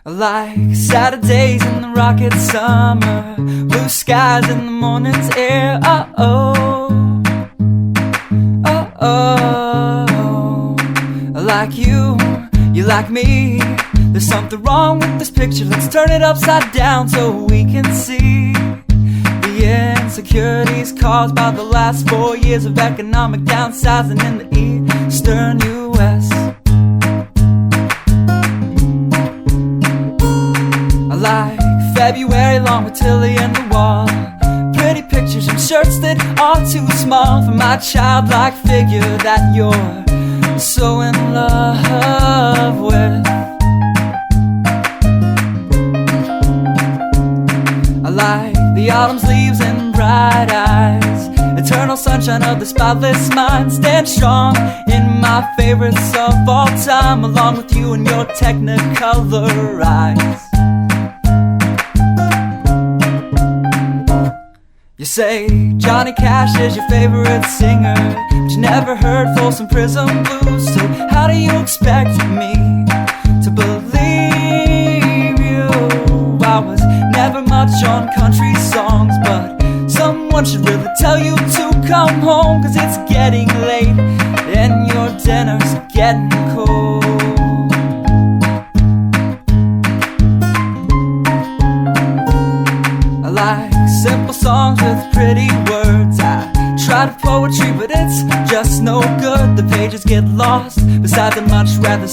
I like Saturdays in the rocket summer, blue skies in the morning's air. Oh-oh, oh-oh. I like you, you like me. There's something wrong with this picture. Let's turn it upside down so we can see the insecurities caused by the last 4 years of economic downsizing in the eastern U.S. I like February long with Tilly and the wall, pretty pictures and shirts that are too small for my childlike figure that you're so in love with. I like the autumn's leaves and bright eyes, eternal sunshine of the spotless mind. Stand strong in my favorites of all time, along with you and your technicolor eyes. You say Johnny Cash is your favorite singer, but you never heard Folsom Prison Blues. So how do you expect me to believe you? I was never much on country songs, but someone should really tell you to come home, 'cause it's getting late and your dinner's getting cold. I like simple songs with pretty words. I try to poetry, but it's just no good. The pages get lost beside the much rather